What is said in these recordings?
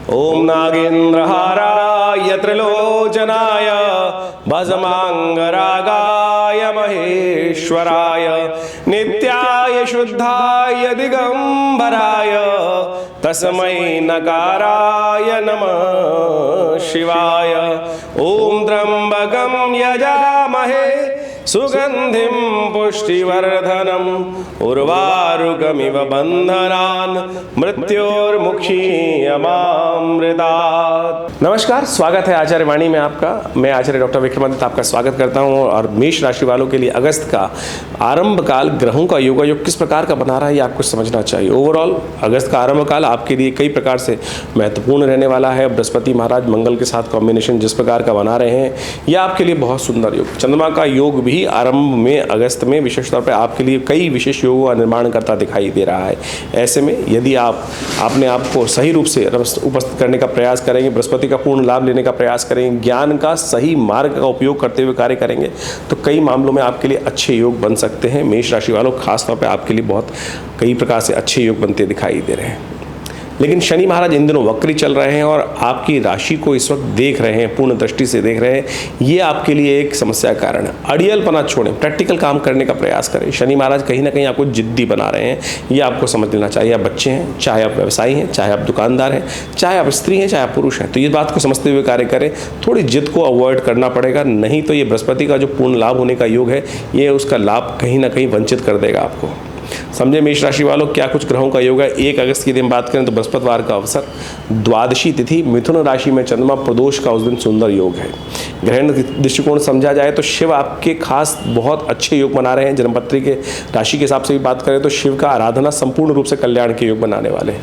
ओम नागेंद्रहाराय त्रिलोचनाय भस्मांगरागाय महेश्वराय नित्याय शुद्धाय दिगंबराय तस्मै नकाराय नमः शिवाय। ओम त्र्यंबकं यजामहे सुगंधिं पुष्टिवर्धनम् उर्वारुकमिव बंधनान् मृत्योर्मुक्षीयमामृतात्। नमस्कार, स्वागत है आचार्य वाणी में आपका। मैं आचार्य डॉक्टर विक्रमादित्य आपका स्वागत करता हूं। और मेष राशि वालों के लिए अगस्त का आरंभ काल ग्रहों का योगायोग किस प्रकार का बना रहा है ये आपको समझना चाहिए। ओवरऑल अगस्त का आरंभ काल आपके लिए कई प्रकार से महत्वपूर्ण रहने वाला है। बृहस्पति महाराज मंगल के साथ कॉम्बिनेशन जिस प्रकार का बना रहे हैं यह आपके लिए बहुत सुंदर योग। चंद्रमा का योग भी आरंभ में अगस्त में विशेष तौर पर आपके लिए कई विशेष योगों का निर्माण करता दिखाई दे रहा है। ऐसे में यदि आप अपने आप को सही रूप से उपस्थित करने का प्रयास करेंगे, बृहस्पति का पूर्ण लाभ लेने का प्रयास करेंगे, ज्ञान का सही मार्ग का उपयोग करते हुए कार्य करेंगे तो कई मामलों में आपके लिए अच्छे योग बन सकते हैं। मेष राशि वालों खासतौर पर आपके लिए बहुत कई प्रकार से अच्छे योग बनते दिखाई दे रहे हैं। लेकिन शनि महाराज इन दिनों वक्री चल रहे हैं और आपकी राशि को इस वक्त देख रहे हैं, पूर्ण दृष्टि से देख रहे हैं। ये आपके लिए एक समस्या का कारण है। अड़ियलपना छोड़ें, प्रैक्टिकल काम करने का प्रयास करें। शनि महाराज कहीं ना कहीं आपको जिद्दी बना रहे हैं, ये आपको समझ लेना चाहिए। आप बच्चे हैं, चाहे आप व्यवसायी हैं, चाहे आप दुकानदार हैं, चाहे आप स्त्री हैं, चाहे आप पुरुष हैं, तो ये बात को समझते हुए कार्य करें। थोड़ी जिद को अवॉइड करना पड़ेगा, नहीं तो ये बृहस्पति का जो पूर्ण लाभ होने का योग है ये उसका लाभ कहीं ना कहीं वंचित कर देगा आपको। समझे मेष राशि वालों क्या कुछ ग्रहों का योग है। 1 अगस्त की दिन बात करें तो बृहस्पतिवार का अवसर, द्वादशी तिथि, मिथुन राशि में चंद्रमा प्रदोष का उस दिन सुंदर योग है। ग्रहण दृष्टिकोण समझा जाए तो शिव आपके खास बहुत अच्छे योग बना रहे हैं। जन्मपत्री के राशि के हिसाब से भी बात करें तो शिव का आराधना संपूर्ण रूप से कल्याण के योग बनाने वाले हैं।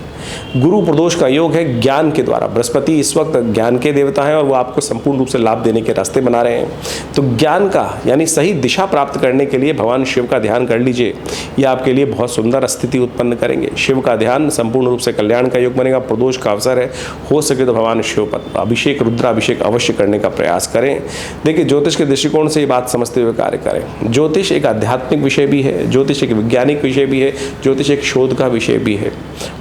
गुरु प्रदोष का योग है ज्ञान के द्वारा। बृहस्पति इस वक्त ज्ञान के देवता हैं और वो आपको संपूर्ण रूप से लाभ देने के रास्ते बना रहे हैं। तो ज्ञान का यानी सही दिशा प्राप्त करने के लिए भगवान शिव का ध्यान कर लीजिए, यह आपके लिए बहुत सुंदर स्थिति उत्पन्न करेंगे। शिव का ध्यान संपूर्ण रूप से कल्याण का योग बनेगा। प्रदोष का अवसर है, हो सके तो भगवान शिव पर अभिषेक, रुद्राभिषेक अवश्य करने का प्रयास करें। देखिए ज्योतिष के दृष्टिकोण से ये बात समझते हुए कार्य करें। ज्योतिष एक आध्यात्मिक विषय भी है, ज्योतिष एक वैज्ञानिक विषय भी है, ज्योतिष एक शोध का विषय भी है।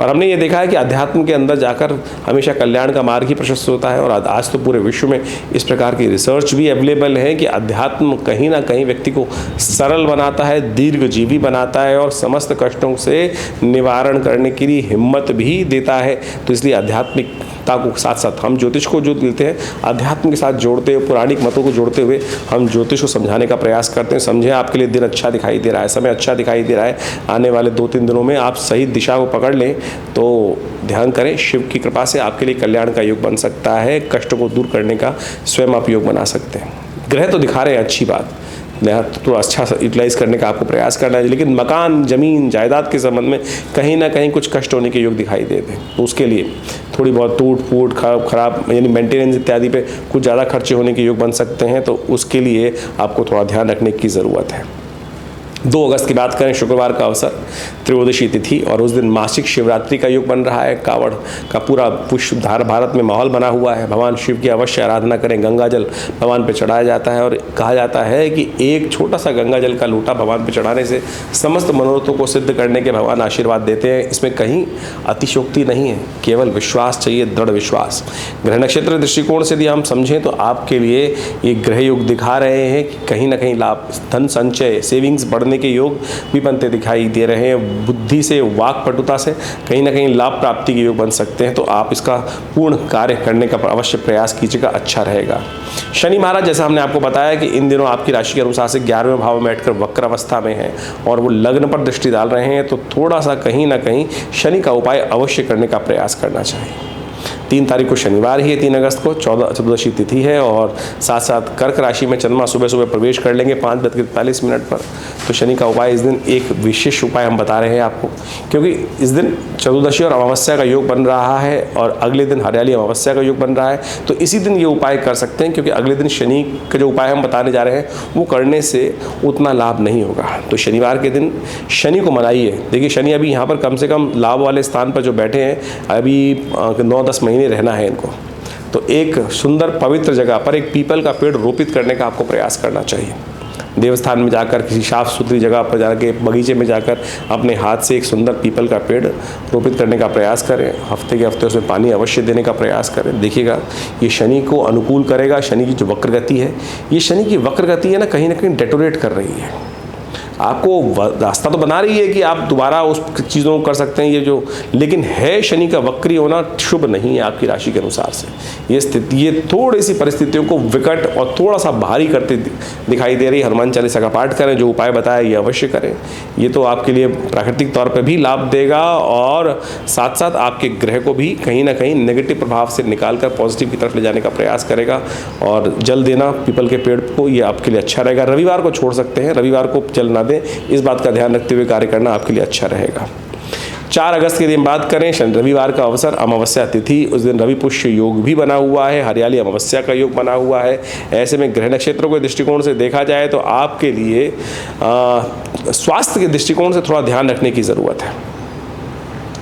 और हमने ये देखा है कि अध्यात्म के अंदर जाकर हमेशा कल्याण का मार्ग ही प्रशस्त होता है। और आज तो पूरे विश्व में इस प्रकार की रिसर्च भी अवेलेबल है कि अध्यात्म कहीं ना कहीं व्यक्ति को सरल बनाता है, दीर्घजीवी बनाता है और समस्त कष्टों से निवारण करने के लिए हिम्मत भी देता है। तो इसलिए आध्यात्मिकता को साथ साथ हम ज्योतिष को जो देते हैं अध्यात्म के साथ जोड़ते हुए, पौराणिक मतों को जोड़ते हुए हम ज्योतिष को समझाने का प्रयास करते हैं। समझे आपके लिए दिन अच्छा दिखाई दे रहा है, समय अच्छा दिखाई दे रहा है। आने वाले 2-3 दिनों में आप सही दिशा को पकड़ लें तो ध्यान करें, शिव की कृपा से आपके लिए कल्याण का योग बन सकता है। कष्ट को दूर करने का स्वयं आप योग बना सकते हैं। ग्रह तो दिखा रहे हैं अच्छी बात, तो अच्छा यूटिलाइज करने का आपको प्रयास करना है। लेकिन मकान, जमीन, जायदाद के संबंध में कहीं ना कहीं कुछ कष्ट होने के योग दिखाई देते हैं। तो उसके लिए थोड़ी बहुत टूट फूट, खराब यानी मेंटेनेंस इत्यादि पे कुछ ज़्यादा खर्चे होने के योग बन सकते हैं। तो उसके लिए आपको थोड़ा ध्यान रखने की ज़रूरत है। 2 अगस्त की बात करें, शुक्रवार का अवसर, त्रयोदशी तिथि और उस दिन मासिक शिवरात्रि का योग बन रहा है। कावड़ का पूरा पुष्पधार भारत में माहौल बना हुआ है। भगवान शिव की अवश्य आराधना करें। गंगा जल भगवान पे चढ़ाया जाता है और कहा जाता है कि एक छोटा सा गंगा जल का लोटा भगवान पे चढ़ाने से समस्त मनोरथों को सिद्ध करने के भगवान आशीर्वाद देते हैं। इसमें कहीं अतिशयोक्ति नहीं है, केवल विश्वास चाहिए, दृढ़ विश्वास। ग्रह नक्षत्र दृष्टिकोण से यदि हम समझें तो आपके लिए ये ग्रह योग दिखा रहे हैं कि कहीं ना कहीं लाभ, धन संचय, सेविंग्स बढ़ने के योग भी बनते दिखाई दे रहे हैं। बुद्धि से, वाक पटुता से कहीं ना कहीं लाभ प्राप्ति के योग बन सकते हैं। तो आप इसका पूर्ण कार्य करने का अवश्य प्रयास कीजिएगा, अच्छा रहेगा। शनि महाराज जैसा हमने आपको बताया कि इन दिनों आपकी राशि के अनुसार से 11वें भाव में बैठकर वक्र अवस्था में है और वो लग्न पर दृष्टि डाल रहे हैं। तो थोड़ा सा कहीं ना कहीं शनि का उपाय अवश्य करने का प्रयास करना चाहिए। 3 तारीख को शनिवार ही है, 3 अगस्त को चतुर्दशी तिथि है और साथ साथ कर्क राशि में चंद्रमा सुबह सुबह प्रवेश कर लेंगे 5:45 पर। तो शनि का उपाय इस दिन एक विशेष उपाय हम बता रहे हैं आपको, क्योंकि इस दिन चतुर्दशी और अमावस्या का योग बन रहा है और अगले दिन हरियाली अमावस्या का योग बन रहा है। तो इसी दिन ये उपाय कर सकते हैं, क्योंकि अगले दिन शनि का जो उपाय हम बताने जा रहे हैं वो करने से उतना लाभ नहीं होगा। तो शनिवार के दिन शनि को मनाइए। देखिए शनि अभी यहाँ पर कम से कम लाभ वाले स्थान पर जो बैठे हैं, अभी 9-10 महीने रहना है इनको। तो एक सुंदर पवित्र जगह पर एक पीपल का पेड़ रोपित करने का आपको प्रयास करना चाहिए। देवस्थान में जाकर, किसी साफ सुथरी जगह पर जाकर, बगीचे में जाकर अपने हाथ से एक सुंदर पीपल का पेड़ रोपित करने का प्रयास करें। हफ्ते के हफ्ते उसमें पानी अवश्य देने का प्रयास करें। देखिएगा ये शनि को अनुकूल करेगा। शनि की जो वक्र गति है, ये शनि की वक्र गति है ना कहीं डेटोरेट कर रही है, आपको रास्ता तो बना रही है कि आप दोबारा उस चीज़ों को कर सकते हैं, ये जो, लेकिन है शनि का वक्री होना शुभ नहीं है आपकी राशि के अनुसार से। ये स्थिति, ये थोड़ी सी परिस्थितियों को विकट और थोड़ा सा भारी करते दिखाई दे रही है। हनुमान चालीसा का पाठ करें, जो उपाय बताया ये अवश्य करें। ये तो आपके लिए प्राकृतिक तौर पर भी लाभ देगा और साथ साथ आपके ग्रह को भी कहीं ना कहीं नेगेटिव प्रभाव से निकाल कर पॉजिटिव की तरफ ले जाने का प्रयास करेगा। और जल देना पीपल के पेड़ को, ये आपके लिए अच्छा रहेगा। रविवार को छोड़ सकते हैं, रविवार को जल ना दें, इस बात का ध्यान रखते हुए कार्य करना आपके लिए अच्छा रहेगा। 4 अगस्त के दिन बात करें, रविवार का अवसर, अमावस्या तिथि, उस दिन रवि पुष्य योग भी बना हुआ है, हरियाली अमावस्या का योग बना हुआ है। ऐसे में ग्रह नक्षत्रों के दृष्टिकोण से देखा जाए तो आपके लिए स्वास्थ्य के दृष्टिकोण से थोड़ा ध्यान रखने की ज़रूरत है।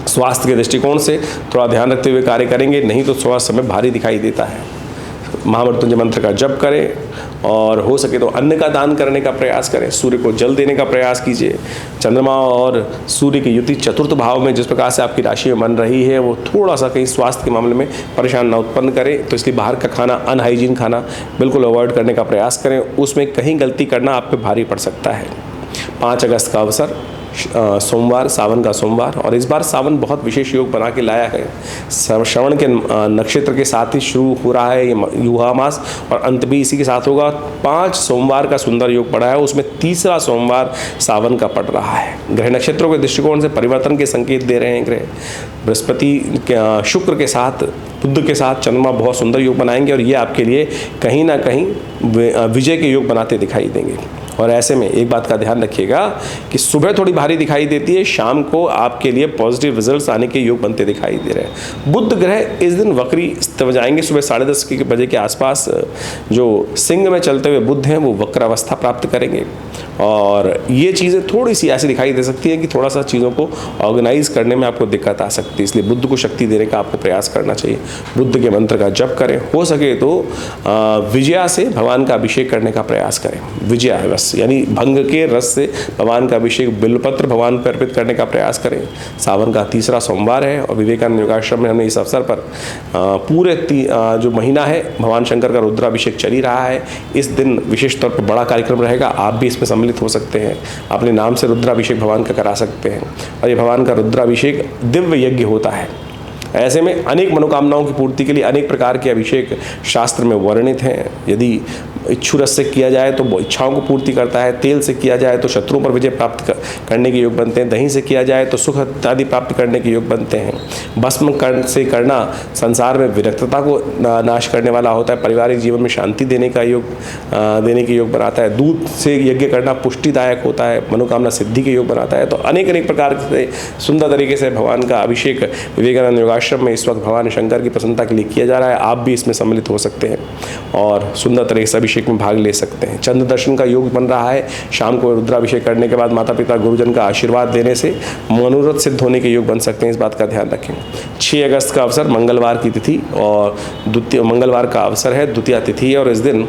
स्वास्थ्य के दृष्टिकोण से थोड़ा ध्यान रखते हुए कार्य करेंगे, नहीं तो थोड़ा समय भारी दिखाई देता है। महामृत्युंजय मंत्र का जप करें और हो सके तो अन्न का दान करने का प्रयास करें। सूर्य को जल देने का प्रयास कीजिए। चंद्रमा और सूर्य की युति चतुर्थ भाव में जिस प्रकार से आपकी राशि में बन रही है, वो थोड़ा सा कहीं स्वास्थ्य के मामले में परेशान ना उत्पन्न करे, तो इसलिए बाहर का खाना, अनहाइजीन खाना बिल्कुल अवॉइड करने का प्रयास करें। उसमें कहीं गलती करना आप पे भारी पड़ सकता है। 5 अगस्त का अवसर, सोमवार, सावन का सोमवार, और इस बार सावन बहुत विशेष योग बना के लाया है। श्रवण के नक्षत्र के साथ ही शुरू हो रहा है ये युवा मास और अंत भी इसी के साथ होगा। 5 सोमवार का सुंदर योग पड़ा है, उसमें तीसरा सोमवार सावन का पड़ रहा है। ग्रह नक्षत्रों के दृष्टिकोण से परिवर्तन के संकेत दे रहे हैं ग्रह। बृहस्पति, शुक्र के साथ, बुध के साथ चंद्रमा बहुत सुंदर योग बनाएंगे और ये आपके लिए कहीं ना कहीं विजय के योग बनाते दिखाई देंगे। और ऐसे में एक बात का ध्यान रखिएगा कि सुबह थोड़ी भारी दिखाई देती है, शाम को आपके लिए पॉजिटिव रिजल्ट्स आने के योग बनते दिखाई दे रहे हैं। बुध ग्रह इस दिन वक्री हो जाएंगे। सुबह 10:30 बजे के आसपास जो सिंह में चलते हुए बुध हैं वो वक्र अवस्था प्राप्त करेंगे और ये चीज़ें थोड़ी सी ऐसी दिखाई दे सकती है कि थोड़ा सा चीज़ों को ऑर्गेनाइज करने में आपको दिक्कत आ सकती है। इसलिए बुध को शक्ति देने का आपको प्रयास करना चाहिए। बुध के मंत्र का जप करें, हो सके तो विजया से भगवान का अभिषेक करने का प्रयास करें। विजया रस यानी भंग के रस से भगवान का अभिषेक, बिल्वपत्र भगवान पर अर्पित करने का प्रयास करें। सावन का तीसरा सोमवार है और विवेकानंद योगाश्रम में हमने इस अवसर पर पूरे जो महीना है भगवान शंकर का रुद्राभिषेक चल ही रहा है। इस दिन विशेष तौर पर बड़ा कार्यक्रम रहेगा, आप भी इसमें सम्मिलित हो सकते हैं। अपने नाम से रुद्राभिषेक भगवान का करा सकते हैं और ये भगवान का रुद्राभिषेक दिव्य यज्ञ होता है। ऐसे में अनेक मनोकामनाओं की पूर्ति के लिए अनेक प्रकार के अभिषेक शास्त्र में वर्णित हैं। यदि इच्छु रस से किया जाए तो वो इच्छाओं को पूर्ति करता है, तेल से किया जाए तो शत्रुओं पर विजय प्राप्त करने के योग बनते हैं, दही से किया जाए तो सुख इत्यादि प्राप्त करने के योग बनते हैं, भस्म से करना संसार में विरक्तता को नाश करने वाला होता है, पारिवारिक जीवन में शांति देने के योग बनाता है, दूध से यज्ञ करना पुष्टिदायक होता है, मनोकामना सिद्धि के योग बनाता है। तो अनेक प्रकार से सुंदर तरीके से भगवान का अभिषेक विवेकानंद योगाश्रम में इस वक्त भगवान शंकर की प्रसन्नता के लिए किया जा रहा है। आप भी इसमें सम्मिलित हो सकते हैं और सुंदर तरीके से अभिषेक में भाग ले सकते हैं। चंद्र दर्शन का योग बन रहा है। शाम को रुद्राभिषेक करने के बाद माता पिता गुरुजन का आशीर्वाद देने से मनोरथ सिद्ध होने के योग बन सकते हैं, इस बात का ध्यान रखें। 6 अगस्त का अवसर मंगलवार की तिथि और मंगलवार का अवसर है, द्वितीया तिथि है और इस दिन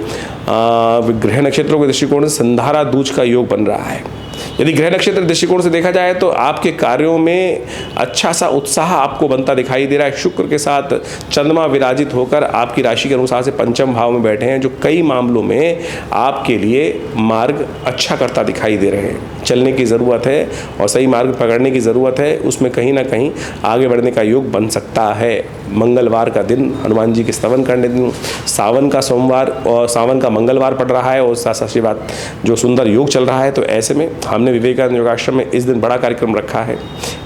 ग्रह नक्षत्रों के दृष्टिकोण से संधारा दूज का योग बन रहा है। यदि ग्रह नक्षत्र दृष्टिकोण से देखा जाए तो आपके कार्यों में अच्छा सा उत्साह आपको बनता दिखाई दे रहा है। शुक्र के साथ चंद्रमा विराजित होकर आपकी राशि के अनुसार से पंचम भाव में बैठे हैं, जो कई मामलों में आपके लिए मार्ग अच्छा करता दिखाई दे रहे हैं। चलने की ज़रूरत है और सही मार्ग पकड़ने की ज़रूरत है, उसमें कहीं ना कहीं आगे बढ़ने का योग बन सकता है। मंगलवार का दिन हनुमान जी के स्तवन करने दिन, सावन का सोमवार और सावन का मंगलवार पड़ रहा है और साथ बात जो सुंदर योग चल रहा है। तो ऐसे में हमने विवेकानंद योगाश्रम में इस दिन बड़ा कार्यक्रम रखा है।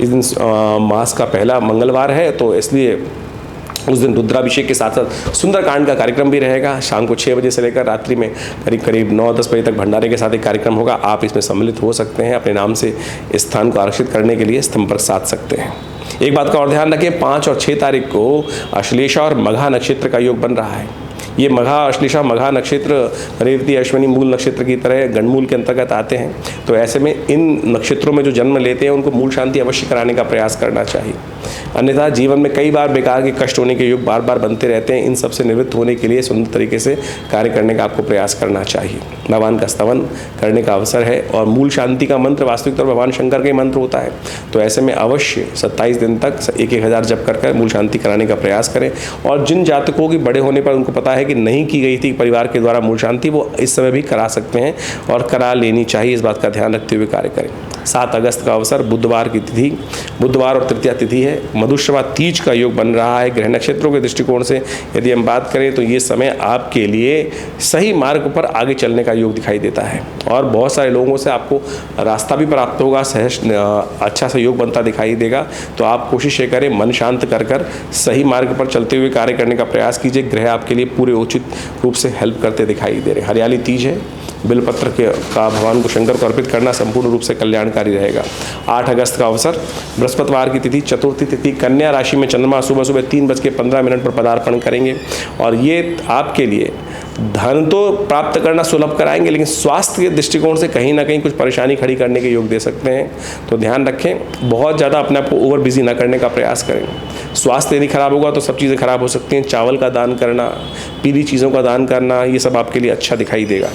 इस दिन मास का पहला मंगलवार है, तो इसलिए उस दिन रुद्राभिषेक के साथ साथ सुंदरकांड का कार्यक्रम भी रहेगा। शाम को 6 बजे से लेकर रात्रि में करीब 9-10 बजे तक भंडारे के साथ एक कार्यक्रम होगा। आप इसमें सम्मिलित हो सकते हैं, अपने नाम से इस स्थान को आरक्षित करने के लिए संपर्क साध सकते हैं। एक बात का और ध्यान रखें, 5 और 6 तारीख को अश्लेषा और मघा नक्षत्र का योग बन रहा है। ये मघा, अश्लेषा, मघा नक्षत्र रेवती, अश्विनी मूल नक्षत्र की तरह गणमूल के अंतर्गत आते हैं। तो ऐसे में इन नक्षत्रों में जो जन्म लेते हैं उनको मूल शांति अवश्य कराने का प्रयास करना चाहिए। अन्यथा जीवन में कई बार बेकार के कष्ट होने के योग बार बार बनते रहते हैं। इन सबसे निवृत्त होने के लिए सुंदर तरीके से कार्य करने का आपको प्रयास करना चाहिए। भगवान का स्तवन करने का अवसर है और मूल शांति का मंत्र वास्तविक तौर पर भगवान शंकर का ही मंत्र होता है। तो ऐसे में अवश्य 27 दिन तक 1000 जप कर मूल शांति कराने का प्रयास करें। और जिन जातकों की बड़े होने पर उनको पता है कि नहीं की गई थी परिवार के द्वारा मूल शांति, वो इस समय भी करा सकते हैं और करा लेनी चाहिए। इस बात का ध्यान रखते हुए कार्य करें। 7 अगस्त का अवसर, बुधवार की तिथि, बुधवार और तृतीया तिथि है। मधुश्रवा तीज का योग बन रहा है। ग्रह नक्षत्रों के दृष्टिकोण से यदि हम बात करें तो ये समय आपके लिए सही मार्ग पर आगे चलने का योग दिखाई देता है और बहुत सारे लोगों से आपको रास्ता भी प्राप्त होगा, सहज अच्छा सा योग बनता दिखाई देगा। तो आप कोशिश ये करें, मन शांत कर सही मार्ग पर चलते हुए कार्य करने का प्रयास कीजिए। ग्रह आपके लिए पूरे उचित रूप से हेल्प करते दिखाई दे रहे हैं। हरियाली तीज है। बिलपत्र का भगवान को शंकर को अर्पित करना संपूर्ण रूप से कल्याणकारी रहेगा। 8 अगस्त का अवसर, बृहस्पतिवार की तिथि, चतुर्थी तिथि, कन्या राशि में चंद्रमा सुबह 3:15 पर पदार्पण करेंगे और ये आपके लिए धन तो प्राप्त करना सुलभ कराएंगे, लेकिन स्वास्थ्य के दृष्टिकोण से कहीं ना कहीं कुछ परेशानी खड़ी करने के योग दे सकते हैं। तो ध्यान रखें, बहुत ज़्यादा अपने आप को ओवर बिजी ना करने का प्रयास करें। स्वास्थ्य यदि खराब होगा तो सब चीज़ें खराब हो सकती हैं। चावल का दान करना, पीली चीज़ों का दान करना, ये सब आपके लिए अच्छा दिखाई देगा।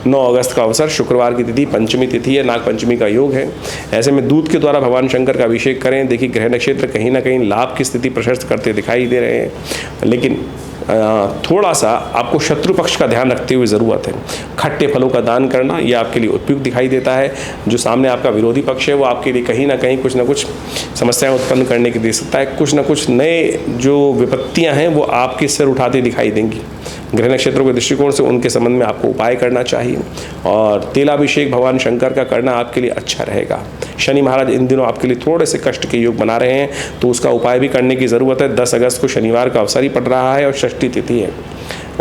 9 अगस्त का अवसर, शुक्रवार की तिथि, पंचमी तिथि है, नाग पंचमी का योग है। ऐसे में दूध के द्वारा भगवान शंकर का अभिषेक करें। देखिए, ग्रह नक्षत्र कहीं ना कहीं लाभ की स्थिति प्रशस्त करते दिखाई दे रहे हैं, लेकिन थोड़ा सा आपको शत्रु पक्ष का ध्यान रखते हुए ज़रूरत है। खट्टे फलों का दान करना ये आपके लिए उपयुक्त दिखाई देता है। जो सामने आपका विरोधी पक्ष है वो आपके लिए कहीं ना कहीं कुछ ना कुछ समस्याएं उत्पन्न करने की दे सकता है। कुछ ना कुछ नए जो विपत्तियां हैं वो आपके सिर उठाते दिखाई देंगी। ग्रह नक्षत्रों के दृष्टिकोण से उनके संबंध में आपको उपाय करना चाहिए और तेलाभिषेक भगवान शंकर का करना आपके लिए अच्छा रहेगा। शनि महाराज इन दिनों आपके लिए थोड़े से कष्ट के योग बना रहे हैं, तो उसका उपाय भी करने की ज़रूरत है। 10 अगस्त को शनिवार का अवसर ही पड़ रहा है और षष्ठी तिथि है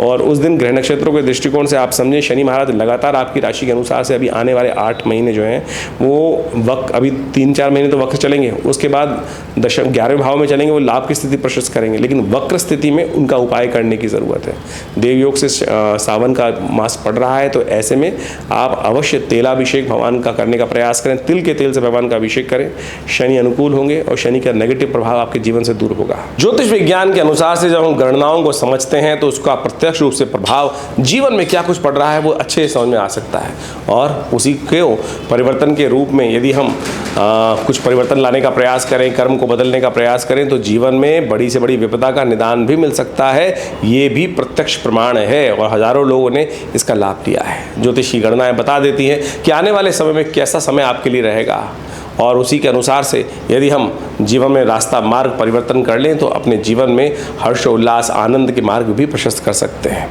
और उस दिन ग्रह नक्षत्रों के दृष्टिकोण से आप समझें, शनि महाराज लगातार आपकी राशि के अनुसार से अभी आने वाले 8 महीने जो हैं वो वक्त, अभी 3-4 महीने तो वक्त चलेंगे, उसके बाद 11वें भाव में चलेंगे, वो लाभ की स्थिति प्रशस्त करेंगे, लेकिन वक्र स्थिति में उनका उपाय करने की ज़रूरत है। देवयोग से सावन का मास पड़ रहा है, तो ऐसे में आप अवश्य तेलाभिषेक भगवान का करने का प्रयास करें। तिल के तेल से भगवान का अभिषेक करें। शनि अनुकूल होंगे और शनि का नेगेटिव प्रभाव आपके जीवन से दूर होगा। ज्योतिष विज्ञान के अनुसार से जब हम गणनाओं को समझते हैं तो उसका प्रत्यक्ष रूप से प्रभाव जीवन में क्या कुछ पड़ रहा है वो अच्छे से समझ में आ सकता है और उसी के परिवर्तन के रूप में यदि हम कुछ परिवर्तन लाने का प्रयास करें, कर्म को बदलने का प्रयास करें, तो जीवन में बड़ी से बड़ी विपदा का निदान भी मिल सकता है। ये भी प्रत्यक्ष प्रमाण है और हजारों लोगों ने इसका लाभ लिया है। ज्योतिष की गणनाएं बता देती हैं कि आने वाले समय में कैसा समय आपके लिए रहेगा और उसी के अनुसार से यदि हम जीवन में रास्ता मार्ग परिवर्तन कर लें तो अपने जीवन में हर्ष उल्लास आनंद के मार्ग भी प्रशस्त कर सकते हैं।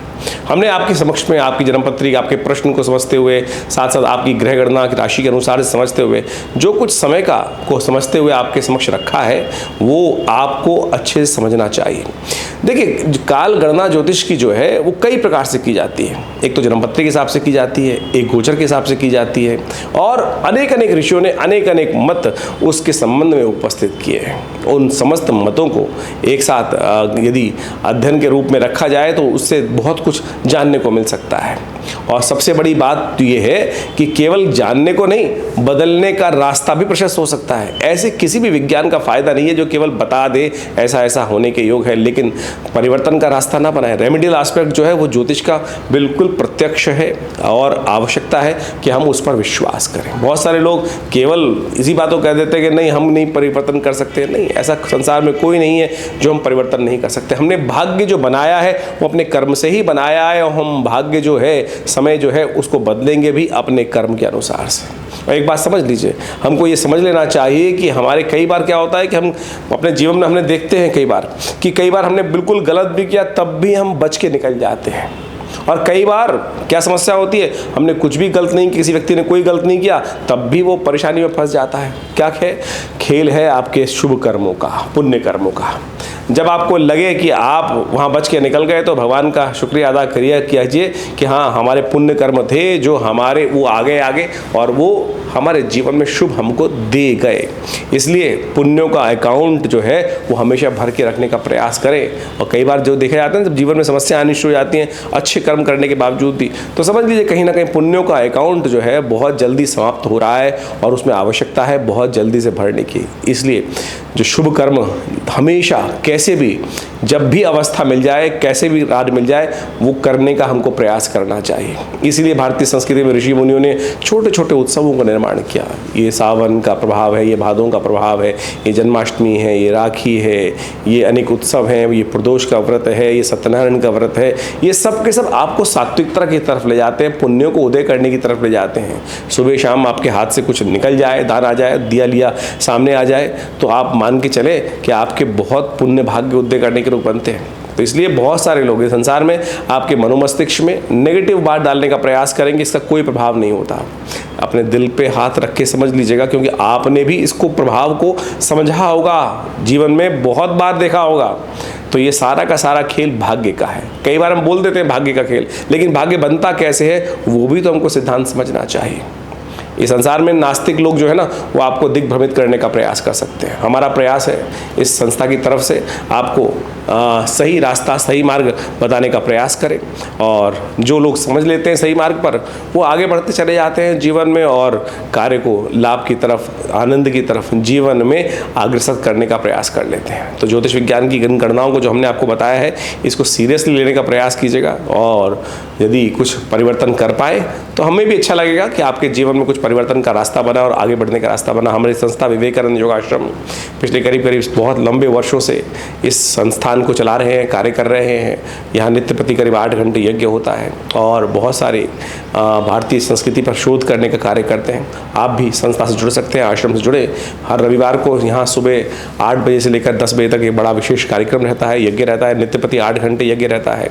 हमने आपके समक्ष में आपकी जन्मपत्री, आपके प्रश्न को समझते हुए, साथ साथ आपकी ग्रह गणना की राशि के अनुसार से समझते हुए, जो कुछ समय का को समझते हुए आपके समक्ष रखा है वो आपको अच्छे से समझना चाहिए। देखिए, काल गणना ज्योतिष की जो है वो कई प्रकार से की जाती है। एक तो जन्मपत्री के हिसाब से की जाती है, एक गोचर के हिसाब से की जाती है और अनेक ऋषियों ने अनेक मत उसके संबंध में उपस्थित किए हैं। उन समस्त मतों को एक साथ यदि अध्ययन के रूप में रखा जाए तो उससे बहुत कुछ जानने को मिल सकता है। और सबसे बड़ी बात तो ये है कि केवल जानने को नहीं, बदलने का रास्ता भी प्रशस्त हो सकता है। ऐसे किसी भी विज्ञान का फायदा नहीं है जो केवल बता दे ऐसा ऐसा होने के योग है लेकिन परिवर्तन का रास्ता ना बनाए। रेमेडियल एस्पेक्ट जो है वो ज्योतिष का बिल्कुल प्रत्यक्ष है और आवश्यकता है कि हम उस पर विश्वास करें। बहुत सारे लोग केवल इसी बात को कह देते हैं कि नहीं, हम नहीं परिवर्तन कर सकते। नहीं, ऐसा संसार में कोई नहीं है जो हम परिवर्तन नहीं कर सकते। हमने भाग्य जो बनाया है वो अपने कर्म से ही बनाया है और हम भाग्य जो है, समय जो है, उसको बदलेंगे भी अपने कर्म के अनुसार से। और एक बात समझ लीजिए, हमको ये समझ लेना चाहिए कि हमारे कई बार क्या होता है कि हम अपने जीवन में हमने देखते हैं कई बार हमने बिल्कुल गलत भी किया तब भी हम बच के निकल जाते हैं। और कई बार क्या समस्या होती है, हमने कुछ भी गलत नहीं, किसी व्यक्ति ने कोई गलत नहीं किया तब भी वो परेशानी में फंस जाता है। क्या है? खेल है आपके शुभ कर्मों का, पुण्य कर्मों का। जब आपको लगे कि आप वहाँ बच के निकल गए तो भगवान का शुक्रिया अदा कीजिए कि हाँ, हमारे पुण्य कर्म थे जो हमारे वो आगे और वो हमारे जीवन में शुभ हमको दे गए। इसलिए पुण्यों का अकाउंट जो है वो हमेशा भर के रखने का प्रयास करें। और कई बार जो देखा जाता है जब जीवन में समस्या आनी शुरू हो जाती हैं अच्छे कर्म करने के बावजूद भी, तो समझ लीजिए कहीं ना कहीं पुण्यों का अकाउंट जो है बहुत जल्दी समाप्त हो रहा है और उसमें आवश्यकता है बहुत जल्दी से भरने की। इसलिए जो शुभ कर्म हमेशा कैसे भी जब भी अवस्था मिल जाए, कैसे भी राज मिल जाए, वो करने का हमको प्रयास करना चाहिए। इसीलिए भारतीय संस्कृति में ऋषि मुनियों ने छोटे छोटे उत्सवों का निर्माण किया। ये सावन का प्रभाव है, ये भादों का प्रभाव है, ये जन्माष्टमी है, ये राखी है, ये अनेक उत्सव हैं, ये प्रदोष का व्रत है, ये सत्यनारायण का व्रत है। ये सब के सब आपको सात्विकता की तरफ ले जाते हैं, पुण्यों को उदय करने की तरफ ले जाते हैं। सुबह शाम आपके हाथ से कुछ निकल जाए, दान आ जाए, दिया लिया सामने आ जाए, तो आप मान के चले कि आपके बहुत पुण्य भाग्य उदय करने के रूप बनते हैं। तो इसलिए बहुत सारे लोग इस संसार में आपके मनोमस्तिष्क में नेगेटिव बात डालने का प्रयास करेंगे, इसका कोई प्रभाव नहीं होता। अपने दिल पे हाथ रख के समझ लीजिएगा, क्योंकि आपने भी इसको प्रभाव को समझा होगा, जीवन में बहुत बार देखा होगा। तो ये सारा का सारा खेल भाग्य का है। कई बार हम बोल देते हैं भाग्य का खेल, लेकिन भाग्य बनता कैसे है वो भी तो हमको सिद्धांत समझना चाहिए। इस संसार में नास्तिक लोग जो है ना, वो आपको दिग्भ्रमित करने का प्रयास कर सकते हैं। हमारा प्रयास है इस संस्था की तरफ से आपको सही रास्ता, सही मार्ग बताने का प्रयास करें, और जो लोग समझ लेते हैं सही मार्ग पर, वो आगे बढ़ते चले जाते हैं जीवन में और कार्य को लाभ की तरफ, आनंद की तरफ जीवन में अग्रसर करने का प्रयास कर लेते हैं। तो ज्योतिष विज्ञान की गणनाओं को जो हमने आपको बताया है, इसको सीरियसली लेने का प्रयास कीजिएगा, और यदि कुछ परिवर्तन कर पाए तो हमें भी अच्छा लगेगा कि आपके जीवन में कुछ परिवर्तन का रास्ता बना और आगे बढ़ने का रास्ता बना। हमारी संस्था विवेकानंद योगाश्रम पिछले करीब बहुत लंबे वर्षों से इस संस्थान को चला रहे हैं, कार्य कर रहे हैं। यहाँ नित्य प्रति करीब 8 घंटे यज्ञ होता है और बहुत सारे भारतीय संस्कृति पर शोध करने का कार्य करते हैं। आप भी संस्था से जुड़ सकते हैं, आश्रम से जुड़े। हर रविवार को यहाँ सुबह 8 बजे से लेकर 10 बजे तक एक बड़ा विशेष कार्यक्रम रहता है, यज्ञ रहता है, नित्य प्रति 8 घंटे यज्ञ रहता है।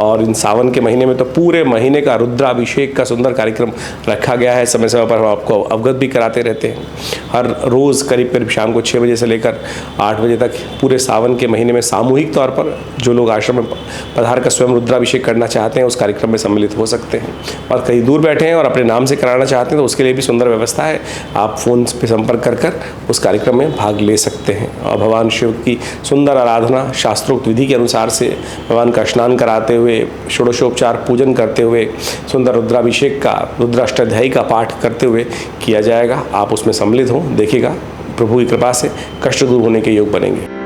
और इन सावन के महीने में तो पूरे महीने का रुद्राभिषेक का सुंदर कार्यक्रम रखा गया है। समय समय पर हम आपको अवगत भी कराते रहते हैं। हर रोज़ करीब शाम को 6 बजे से लेकर 8 बजे तक पूरे सावन के महीने में सामूहिक तौर पर जो लोग आश्रम में पधार कर स्वयं रुद्राभिषेक करना चाहते हैं उस कार्यक्रम में सम्मिलित हो सकते हैं। और कहीं दूर बैठे हैं और अपने नाम से कराना चाहते हैं तो उसके लिए भी सुंदर व्यवस्था है। आप फ़ोन पे संपर्क कर उस कार्यक्रम में भाग ले सकते हैं। और भगवान शिव की सुंदर आराधना शास्त्रोक्त विधि के अनुसार से भगवान का स्नान कराते हुए, षोडशोपचार पूजन करते हुए, सुंदर रुद्राभिषेक का, रुद्राष्टाध्यायी का पाठ करते हुए किया जाएगा। आप उसमें सम्मिलित हों, देखिएगा प्रभु की कृपा से कष्ट दूर होने के योग बनेंगे।